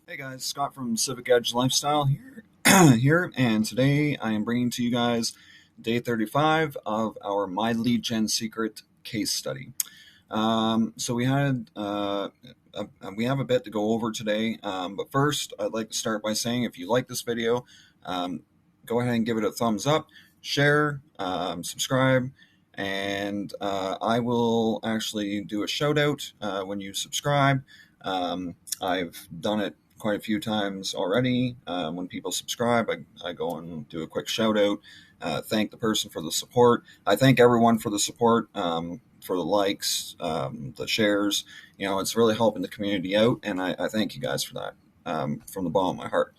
Hey guys, Scott from Civic Edge Lifestyle here, and today I am bringing to you guys day 35 of our My Lead Gen Secret case study. So we have a bit to go over today, but first I'd like to start by saying if you like this video, go ahead and give it a thumbs up, share, subscribe, and I will actually do a shout out when you subscribe. I've done it quite a few times already. When people subscribe, I go and do a quick shout out, thank the person for the support. I thank everyone for the support, for the likes, the shares. It's really helping the community out, and I thank you guys for that, from the bottom of my heart.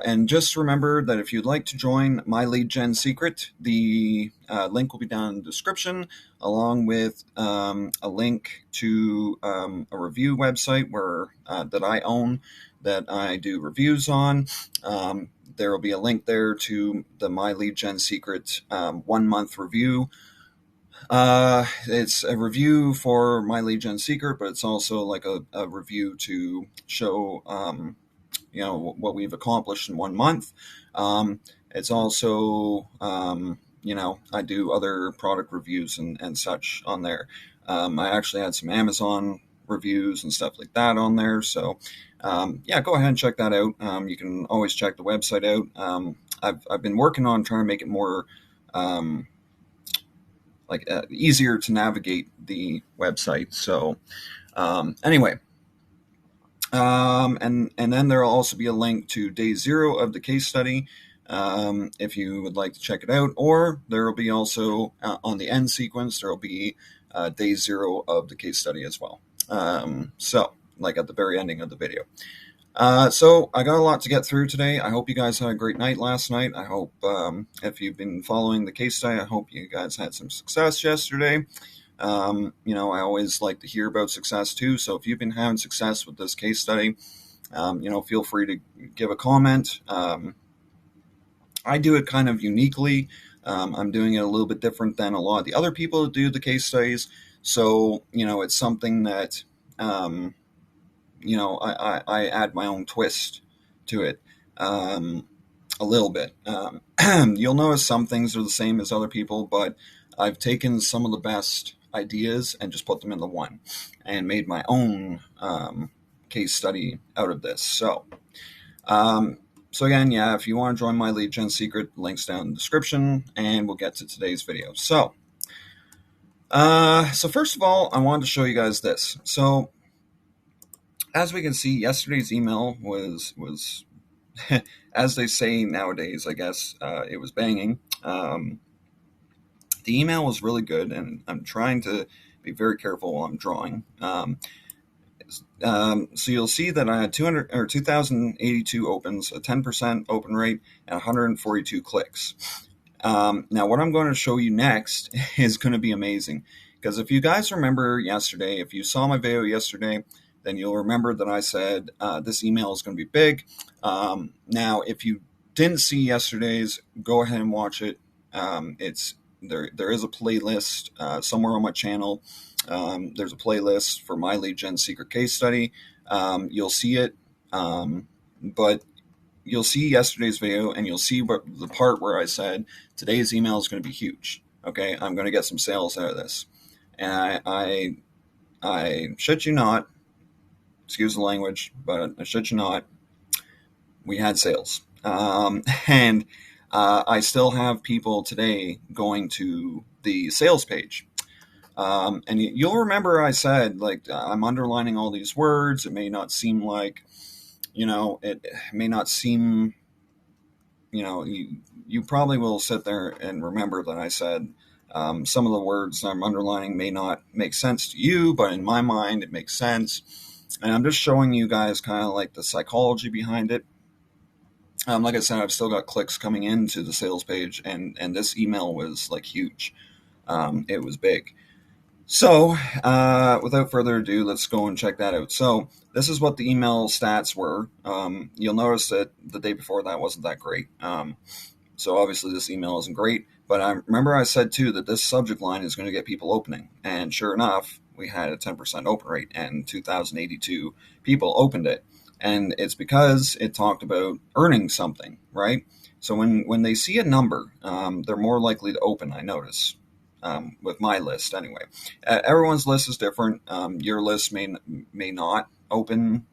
And just remember that if you'd like to join My Lead Gen Secret, the link will be down in the description, along with a link to a review website that I own, that I do reviews on. There will be a link there to the My Lead Gen Secret 1 month review. It's a review for My Lead Gen Secret, but it's also like a review to show what we've accomplished in 1 month. It's also, I do other product reviews and such on there. I actually had some Amazon reviews and stuff like that on there. So, go ahead and check that out. You can always check the website out. I've been working on trying to make it more, easier to navigate the website. So, anyway. And then there will also be a link to day 0 of the case study, if you would like to check it out, or there will be also, on the end sequence, there will be day 0 of the case study as well. Like at the very ending of the video. So I got a lot to get through today. I hope you guys had a great night last night. I hope, if you've been following the case study, I hope you guys had some success yesterday. I always like to hear about success too. So if you've been having success with this case study, feel free to give a comment. I do it kind of uniquely. I'm doing it a little bit different than a lot of the other people that do the case studies. So, it's something that, I add my own twist to it, a little bit. You'll notice some things are the same as other people, but I've taken some of the best ideas and just put them into one and made my own case study out of this. So again, if you want to join My Lead Gen Secret, links down in the description, and we'll get to today's video. So first of all, I wanted to show you guys this. So as we can see, yesterday's email was as they say nowadays, I guess, it was banging. The email was really good, and I'm trying to be very careful while I'm drawing. So you'll see that I had 2,082 opens, a 10% open rate, and 142 clicks. Now, what I'm going to show you next is going to be amazing, because if you guys remember yesterday, if you saw my video yesterday, then you'll remember that I said this email is going to be big. Now, if you didn't see yesterday's, go ahead and watch it. There is a playlist somewhere on my channel. There's a playlist for My Lead Gen Secret case study. You'll see it, but you'll see yesterday's video, and you'll see the part where I said today's email is going to be huge. Okay, I'm going to get some sales out of this, and I shit you not. Excuse the language, but I shit you not. We had sales, and I still have people today going to the sales page. And you'll remember I said, I'm underlining all these words. It may not seem like, it may not seem, you probably will sit there and remember that I said some of the words I'm underlining may not make sense to you, but in my mind, it makes sense. And I'm just showing you guys kind of like the psychology behind it. Like I said, I've still got clicks coming into the sales page, and this email was huge. It was big. So without further ado, let's go and check that out. So this is what the email stats were. You'll notice that the day before that wasn't that great. So obviously this email isn't great, but remember I said too that this subject line is going to get people opening, and sure enough, we had a 10% open rate and 2,082 people opened it. And it's because it talked about earning something, right? So when they see a number, they're more likely to open, I notice, with my list anyway. Everyone's list is different. Your list may not open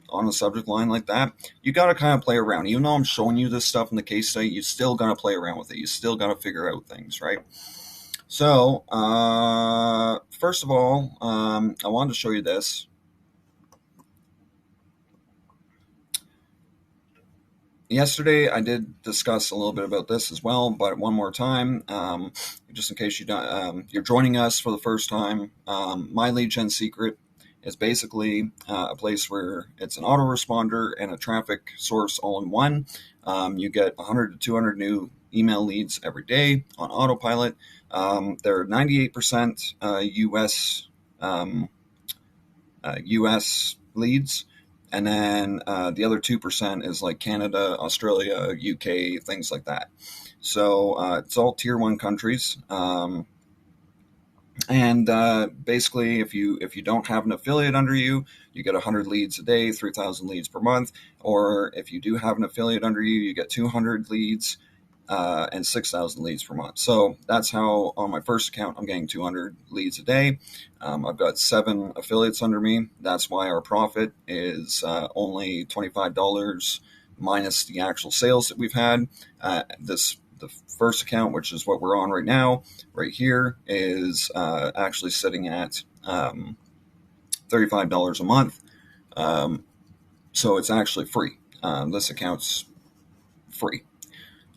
on a subject line like that. You got to kind of play around. Even though I'm showing you this stuff in the case study, you still got to play around with it. You still got to figure out things, right? So, first of all, I wanted to show you this. Yesterday, I did discuss a little bit about this as well, but one more time, just in case you're joining us for the first time, my lead gen secret is basically a place where it's an autoresponder and a traffic source all in one. You get 100 to 200 new email leads every day on autopilot. They're 98% US leads. And then the other 2% is like Canada, Australia, UK, things like that. So it's all tier 1 countries. And basically, if you don't have an affiliate under you, you get 100 leads a day, 3,000 leads per month. Or if you do have an affiliate under you, you get 200 leads and 6,000 leads per month. So that's how on my first account I'm getting 200 leads a day. I've got 7 affiliates under me. That's why our profit is only $25 minus the actual sales that we've had. The first account, which is what we're on right now, right here, is actually sitting at $35 a month. So it's actually free. This account's free.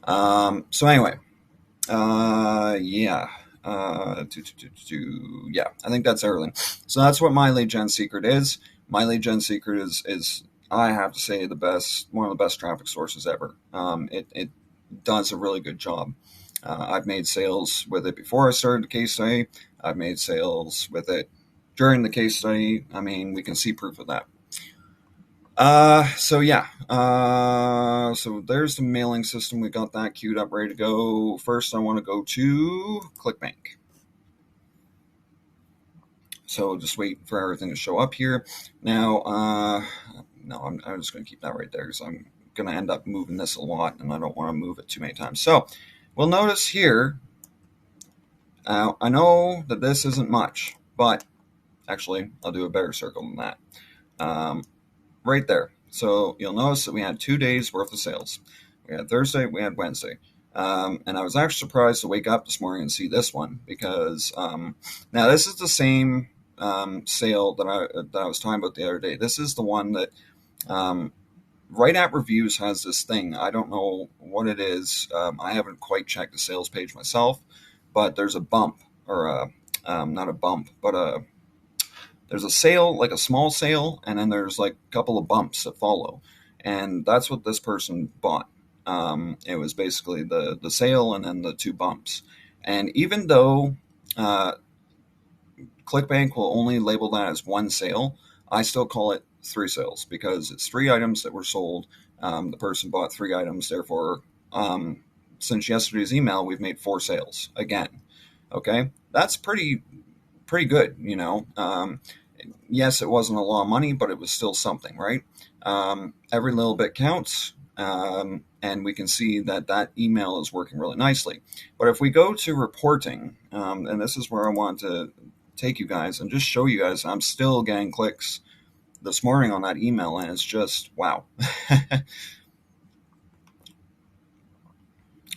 So anyway, yeah. I think that's everything. So that's what my lead gen secret is. My lead gen secret is I have to say one of the best traffic sources ever. It does a really good job. I've made sales with it before I started the case study. I've made sales with it during the case study. I mean, we can see proof of that. So there's the mailing system. We got that queued up, ready to go. First, I want to go to Clickbank. So just wait for everything to show up here. Now, no, I'm just going to keep that right there because I'm going to end up moving this a lot, and I don't want to move it too many times. So we'll notice here, I know that this isn't much, but actually, I'll do a better circle than that. Right there. So you'll notice that we had 2 days worth of sales. We had Thursday, we had Wednesday. And I was actually surprised to wake up this morning and see this one because now this is the same sale that I was talking about the other day. This is the one that Right At Reviews has this thing. I don't know what it is. I haven't quite checked the sales page myself, but there's a bump or not a bump, but there's a sale, like a small sale, and then there's like a couple of bumps that follow. And that's what this person bought. It was basically the sale and then the 2 bumps. And even though Clickbank will only label that as 1 sale, I still call it 3 sales because it's 3 items that were sold. The person bought 3 items. Therefore, since yesterday's email, we've made 4 sales again. Okay, that's pretty good, you know. Yes, it wasn't a lot of money, but it was still something, right? Every little bit counts, and we can see that email is working really nicely. But if we go to reporting, and this is where I want to take you guys and just show you guys, I'm still getting clicks this morning on that email, and it's just wow.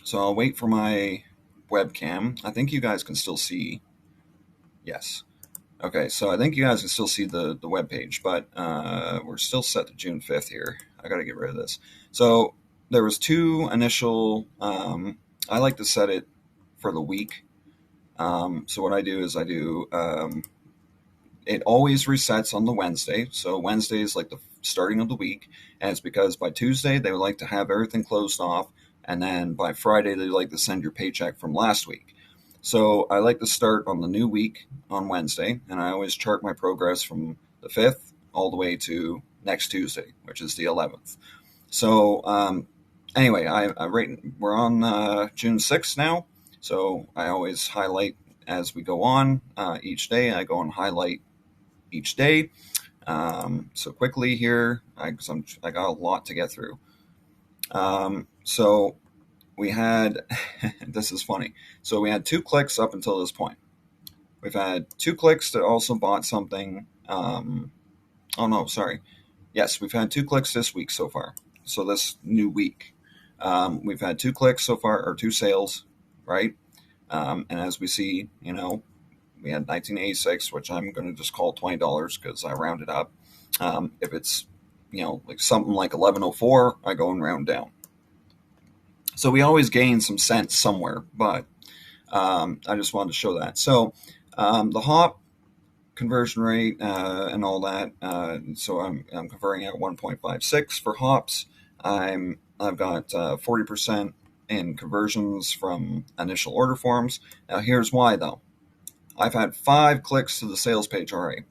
So I'll wait for my webcam. I think you guys can still see. Yes. Okay, so I think you guys can still see the web page, but we're still set to June 5th here. I got to get rid of this. So there was 2 initial. I like to set it for the week. So what I do is it always resets on the Wednesday. So Wednesday is like the starting of the week, and it's because by Tuesday they would like to have everything closed off, and then by Friday they like to send your paycheck from last week. So I like to start on the new week on Wednesday, and I always chart my progress from the 5th all the way to next Tuesday, which is the 11th. So anyway, we're on June 6th now, so I always highlight as we go on each day. I go and highlight each day. So quickly here, I got a lot to get through. So we had, this is funny. So we had 2 clicks up until this point. We've had 2 clicks that also bought something. Oh no, sorry. Yes, we've had 2 clicks this week so far. So this new week, we've had 2 clicks so far, or 2 sales, right? And as we see, we had 1986, which I'm going to just call $20 because I rounded up. If it's, like something like 1104, I go and round down. So we always gain some cents somewhere, but I just wanted to show that. So the hop conversion rate and all that. So I'm converting at 1.56 for hops. I've got 40% in conversions from initial order forms. Now here's why though. I've had 5 clicks to the sales page already.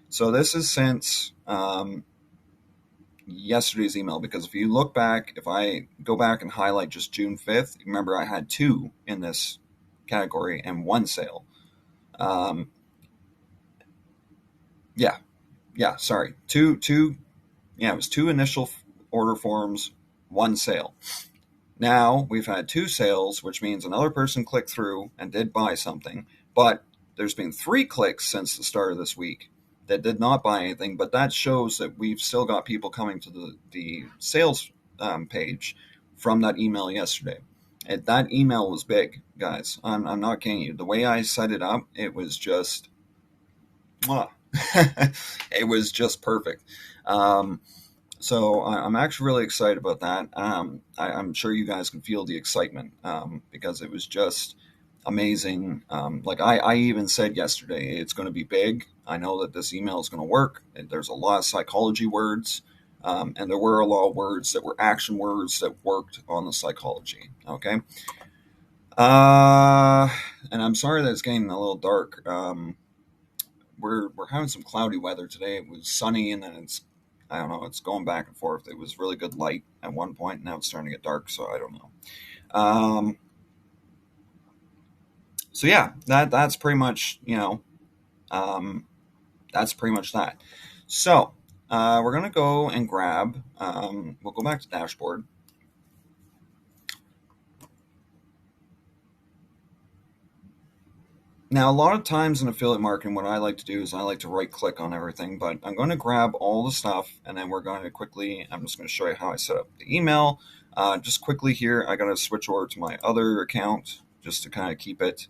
So this is since yesterday's email, because if you look back, if I go back and highlight just June 5th, remember I had 2 in this category and 1 sale. Sorry. It was 2 initial order forms, 1 sale. Now we've had 2 sales, which means another person clicked through and did buy something, but there's been 3 clicks since the start of this week that did not buy anything, but that shows that we've still got people coming to the sales page from that email yesterday. That email was big, guys. I'm not kidding you. The way I set it up, it was just, it was just perfect. So I'm actually really excited about that. I'm sure you guys can feel the excitement because it was just amazing. Like I even said yesterday, it's going to be big. I know that this email is going to work. There's a lot of psychology words, and there were a lot of words that were action words that worked on the psychology. Okay. And I'm sorry that it's getting a little dark. We're having some cloudy weather today. It was sunny, and then I don't know, it's going back and forth. It was really good light at one point, and now it's starting to get dark, so I don't know. So yeah, that's pretty much, that's pretty much that. So we're going to go and grab, we'll go back to dashboard. Now, a lot of times in affiliate marketing, what I like to do is I like to right click on everything, but I'm going to grab all the stuff and then we're going to quickly, I'm just going to show you how I set up the email. Just quickly here, I got to switch over to my other account just to kind of keep it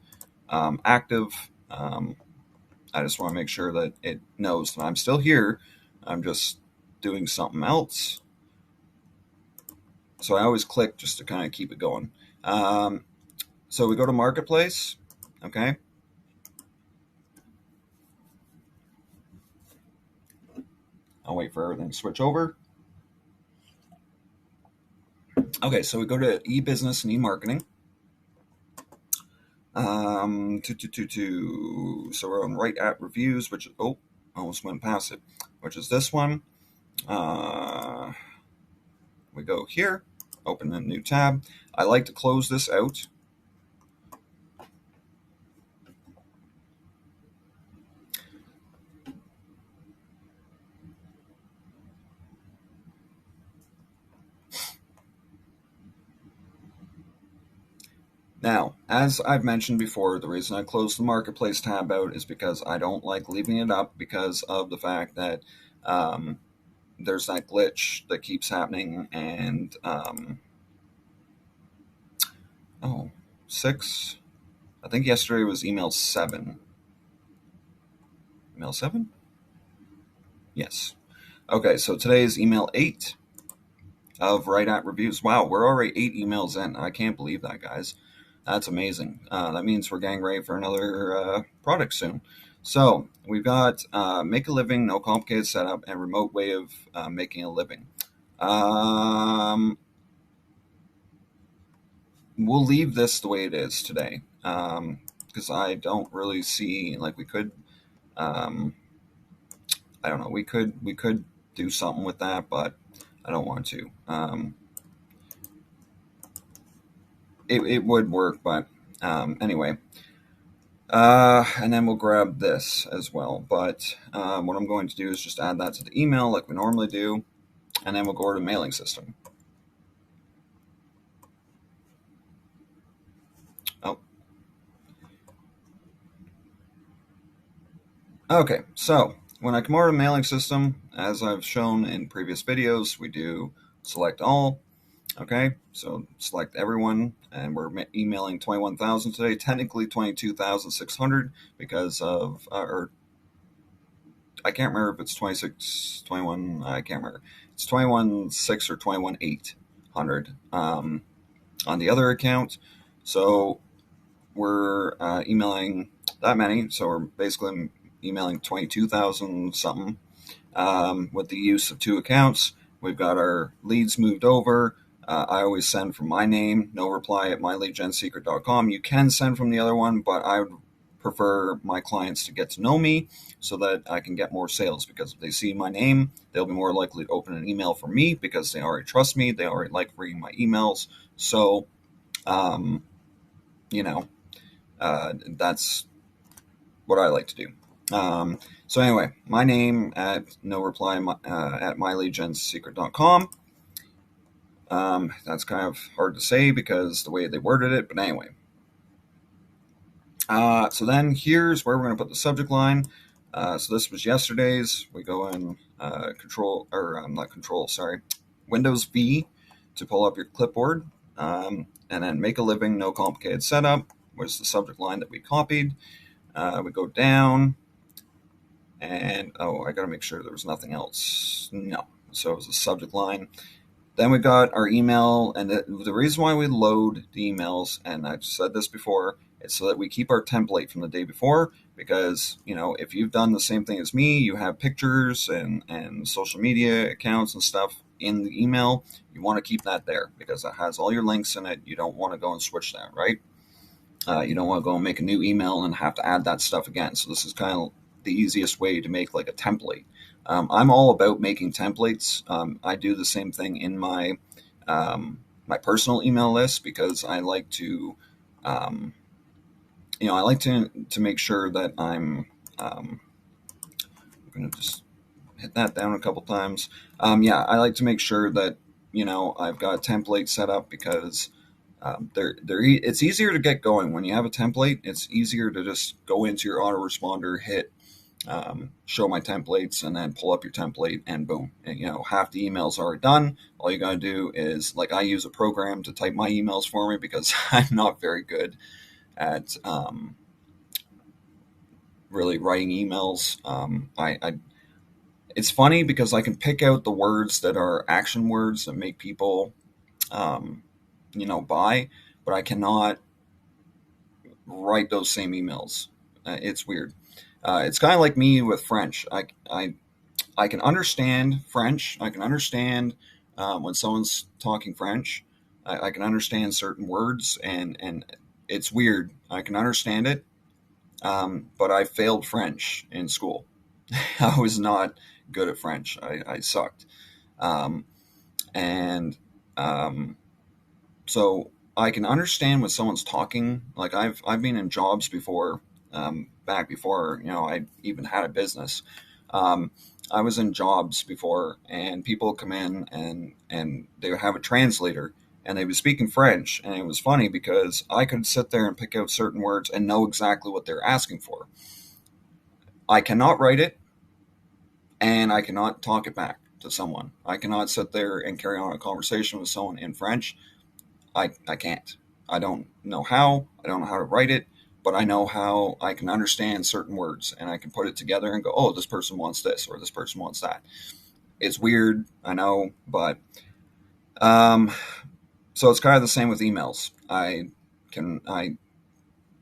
active. I just want to make sure that it knows that I'm still here. I'm just doing something else. So I always click just to kind of keep it going. So we go to Marketplace, okay? I'll wait for everything to switch over. Okay, so we go to e-business and e-marketing. So we're on right at reviews, which, almost went past it, which is this one. We go here, open a new tab. I like to close this out. Now, as I've mentioned before, the reason I closed the Marketplace tab out is because I don't like leaving it up because of the fact that there's that glitch that keeps happening, and 6. I think yesterday was email 7. Email 7? Yes. Okay, so today is email 8 of Right at Reviews. Wow, we're already 8 emails in. I can't believe that, guys. That's amazing. That means we're getting ready for another product soon. So we've got make a living, no complicated setup, and remote way of making a living. We'll leave this the way it is today because I don't really see, like, we could, I don't know, we could do something with that, but I don't want to. It would work, but anyway. And then we'll grab this as well. But what I'm going to do is just add that to the email like we normally do. And then we'll go over to mailing system. Oh, okay. So when I come over to mailing system, as I've shown in previous videos, we do select all. Okay, so select everyone, and we're emailing 21,000 today. Technically 22,600 because of, or I can't remember if it's 26, 21. I can't remember. It's 21,600 or 21,800 on the other account. So we're emailing that many. So we're basically emailing 22,000 something with the use of two accounts. We've got our leads moved over. I always send from my name, no reply at myleadgensecret.com. You can send from the other one, but I would prefer my clients to get to know me so that I can get more sales, because if they see my name, they'll be more likely to open an email from me because they already trust me. They already like reading my emails. So, um, you know, that's what I like to do. So anyway, my name at no reply at myleadgensecret.com. That's kind of hard to say because the way they worded it, but anyway. So then here's where we're going to put the subject line. So this was yesterday's. We go in Windows V to pull up your clipboard, and then make a living, no complicated setup was the subject line that we copied. We go down, and I got to make sure there was nothing else. No, so it was the subject line. Then we got our email, and the reason why we load the emails, and I've said this before, it's so that we keep our template from the day before, because, if you've done the same thing as me, you have pictures and social media accounts and stuff in the email, you want to keep that there because it has all your links in it. You don't want to go and switch that, right? You don't want to go and make a new email and have to add that stuff again. So this is kind of the easiest way to make like a template. I'm all about making templates. I do the same thing in my my personal email list because I like to, to make sure that I'm going to just hit that down a couple times. I like to make sure that I've got a template set up because it's easier to get going when you have a template. It's easier to just go into your autoresponder, hit show my templates, and then pull up your template, and boom, and, half the emails are done. All you got to do is, like, I use a program to type my emails for me because I'm not very good at really writing emails. It's funny because I can pick out the words that are action words that make people buy, but I cannot write those same emails. It's weird. It's kind of like me with French. I can understand French. I can understand when someone's talking French. I can understand certain words, and it's weird. I can understand it, but I failed French in school. I was not good at French. I sucked. Um, and So I can understand when someone's talking. Like I've been in jobs before, back before I even had a business. Um, I was in jobs before, and people come in and they would have a translator, and they were speaking French, and it was funny because I could sit there and pick out certain words and know exactly what they're asking for. I cannot write it, and I cannot talk it back to someone. I cannot sit there and carry on a conversation with someone in French. I can't. I don't know how. I don't know how to write it, but I know how I can understand certain words, and I can put it together and go, oh, this person wants this or this person wants that. It's weird, I know, but um, so it's kind of the same with emails. I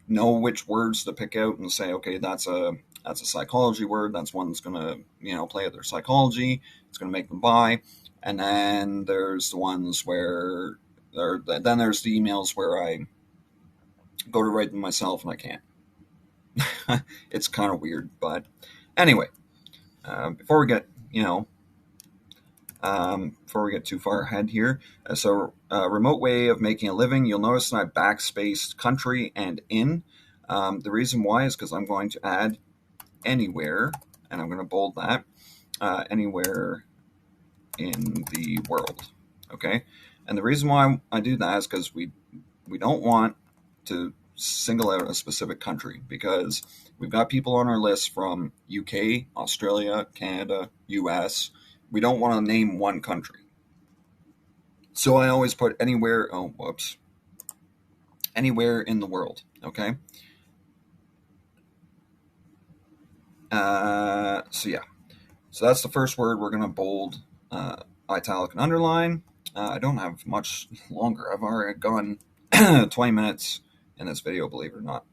know which words to pick out and say, okay, that's a psychology word. That's one that's gonna play at their psychology. It's gonna make them buy. And then there's the ones where then there's the emails where I go to write them myself and I can't. It's kind of weird, but anyway, before we get before we get too far ahead here, so remote way of making a living. You'll notice that I backspaced country and in. The reason why is because I'm going to add anywhere, and I'm going to bold that, anywhere in the world. Okay, and the reason why I do that is because we don't want to single out a specific country, because we've got people on our list from UK, Australia, Canada, US. We don't want to name one country. So I always put anywhere, anywhere in the world, okay? So yeah, so that's the first word we're going to bold, italic, and underline. I don't have much longer. I've already gone 20 minutes in this video, believe it or not.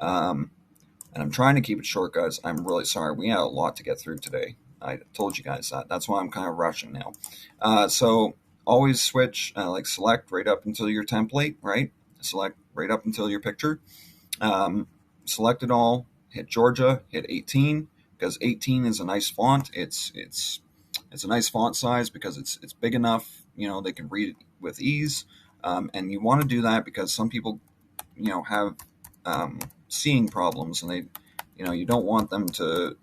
And I'm trying to keep it short, guys. I'm really sorry. We had a lot to get through today. I told you guys that. That's why I'm kind of rushing now. So always switch, select right up until your template, right? Select right up until your picture. Select it all. Hit Georgia. Hit 18, because 18 is a nice font. It's a nice font size because it's big enough. They can read it with ease. And you want to do that because some people, have seeing problems, and they, you don't want them to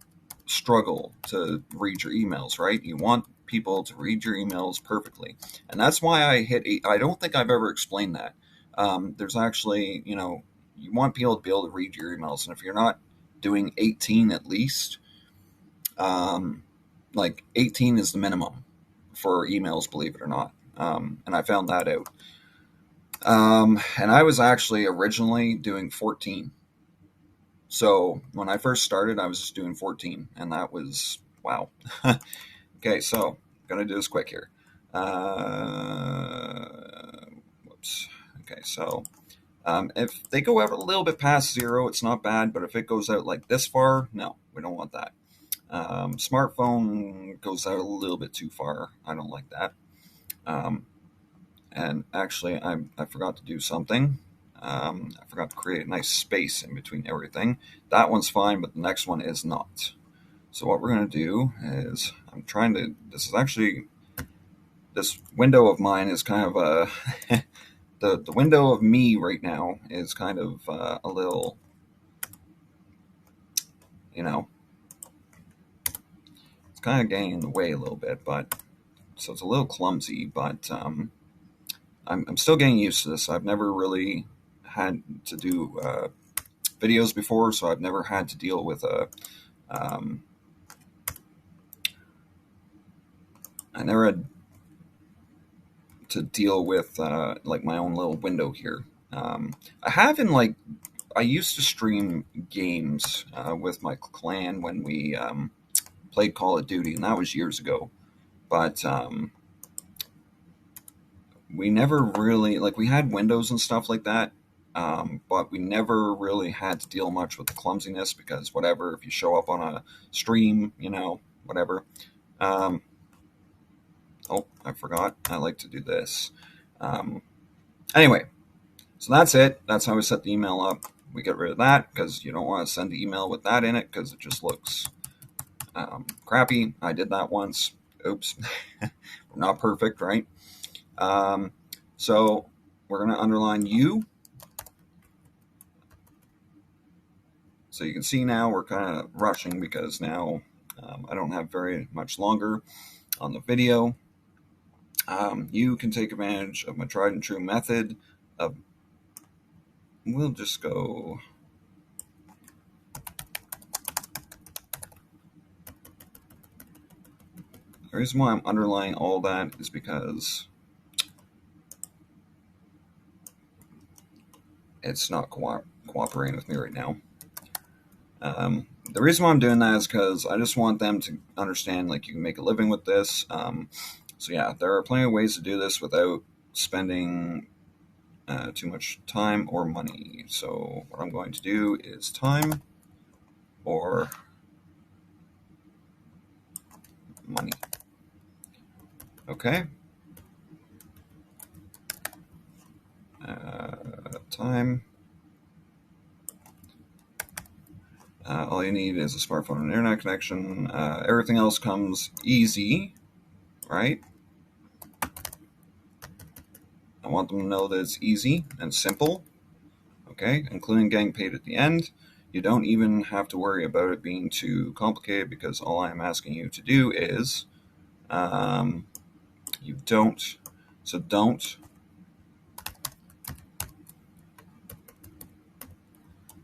struggle to read your emails, right? You want people to read your emails perfectly, and that's why I hit 8. I don't think I've ever explained that. There's actually, you want people to be able to read your emails, and if you're not doing 18 at least, 18 is the minimum for emails, believe it or not. And I found that out. And I was actually originally doing 14. So when I first started, I was just doing 14, and that was, wow. Okay, so I'm going to do this quick here. Whoops. Okay, so if they go out a little bit past 0, it's not bad, but if it goes out like this far, no, we don't want that. Smartphone goes out a little bit too far. I don't like that. And actually, I forgot to do something. I forgot to create a nice space in between everything. That one's fine, but the next one is not. So what we're going to do is, this window of mine is kind of a, the window of me right now is kind of a little, it's kind of getting in the way a little bit, but, so it's a little clumsy, but I'm still getting used to this. I've never really had to do videos before, so I've never had to deal with I never had to deal with my own little window here. I used to stream games with my clan when we played Call of Duty, and that was years ago. But we never really, we had windows and stuff like that, but we never really had to deal much with the clumsiness, because whatever, if you show up on a stream, whatever. Oh, I forgot. I like to do this. Anyway, so that's it. That's how we set the email up. We get rid of that because you don't want to send the email with that in it, because it just looks crappy. I did that once. Oops. We're not perfect, right? So we're going to underline you. So you can see now we're kind of rushing, because now I don't have very much longer on the video. You can take advantage of my tried and true method of, we'll just go, the reason why I'm underlining all that is because it's not cooperating with me right now. The reason why I'm doing that is because I just want them to understand, you can make a living with this. So yeah, there are plenty of ways to do this without spending too much time or money. So what I'm going to do is time or money. Okay. Time. All you need is a smartphone and internet connection. Everything else comes easy, right? I want them to know that it's easy and simple. okay, including getting paid at the end. You don't even have to worry about it being too complicated, because all I'm asking you to do is, you don't, so don't,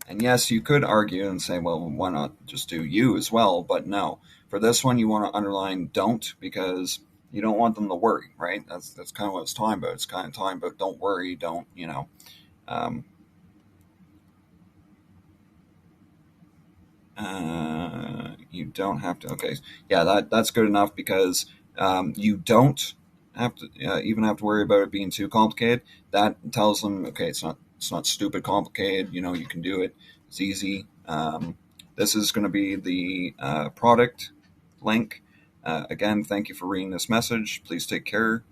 and yes, you could argue and say, well, why not just do you as well? But no, for this one, you want to underline don't, because you don't want them to worry, right? That's kind of what it's talking about. It's kind of talking about don't worry, don't, um, you don't have to. Okay, yeah, that's good enough, because you don't have to even have to worry about it being too complicated. That tells them, okay, it's not stupid complicated. You can do it. It's easy. This is going to be the product link. Again, thank you for reading this message. Please take care.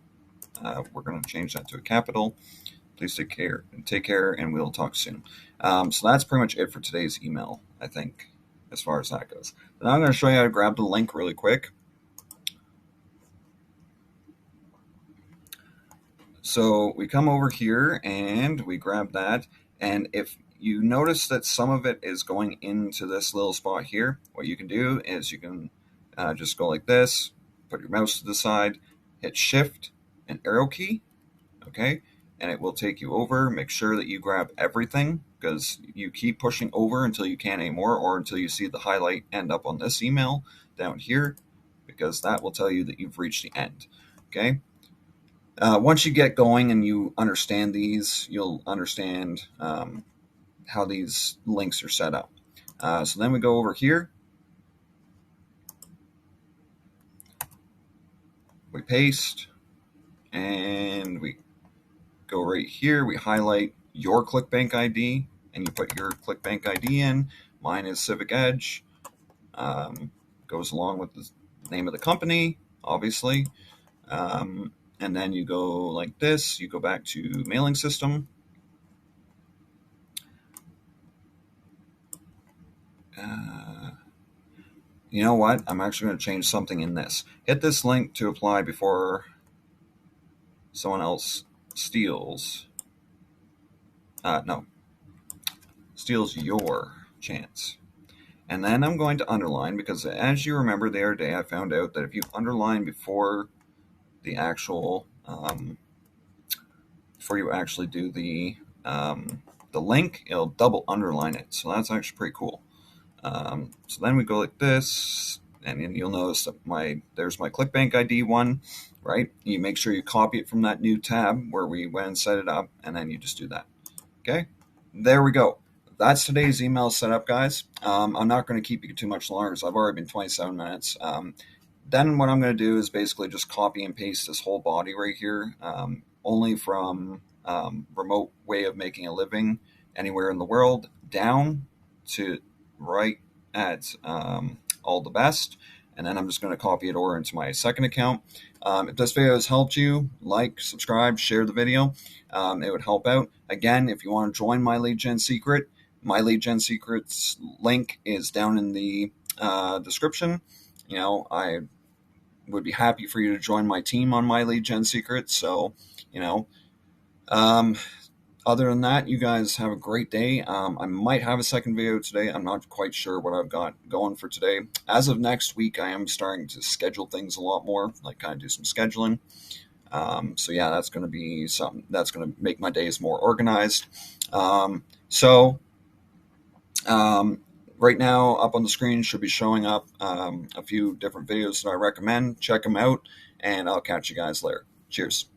We're going to change that to a capital. Please take care, and we'll talk soon. So that's pretty much it for today's email, I think, as far as that goes. Now I'm going to show you how to grab the link really quick. So we come over here and we grab that. And if you notice that some of it is going into this little spot here, what you can do is you can just go like this, put your mouse to the side, hit Shift and arrow key, okay? And it will take you over. Make sure that you grab everything, because you keep pushing over until you can't anymore, or until you see the highlight end up on this email down here, because that will tell you that you've reached the end, okay? Once you get going and you understand these, you'll understand how these links are set up. So then we go over here, we paste, and we go right here, we highlight your Clickbank ID, and you put your Clickbank ID in. Mine is Civic Edge. Goes along with the name of the company, obviously. And then you go like this, you go back to mailing system. You know what? I'm actually going to change something in this. Hit this link to apply before someone else steals. Steals your chance. And then I'm going to underline, because as you remember the other day, I found out that if you underline before the actual, before you actually do the link, it'll double underline it. So that's actually pretty cool. So then we go like this, and then you'll notice that there's my Clickbank ID one, right? You make sure you copy it from that new tab where we went and set it up, and then you just do that. Okay, there we go. That's today's email setup, guys. I'm not going to keep you too much longer, because I've already been 27 minutes. Then what I'm going to do is basically just copy and paste this whole body right here, only from remote way of making a living anywhere in the world, down to right at all the best. And then I'm just going to copy it over into my second account. If this video has helped you, like, subscribe, share the video. It would help out. Again, if you want to join my lead gen secret, my lead gen secrets link is down in the description. I would be happy for you to join my team on my lead gen secrets. So, other than that, you guys have a great day. I might have a second video today. I'm not quite sure what I've got going for today. As of next week, I am starting to schedule things a lot more, like kind of do some scheduling. So yeah, that's going to be something that's going to make my days more organized. Right now, up on the screen should be showing up a few different videos that I recommend. Check them out, and I'll catch you guys later. Cheers.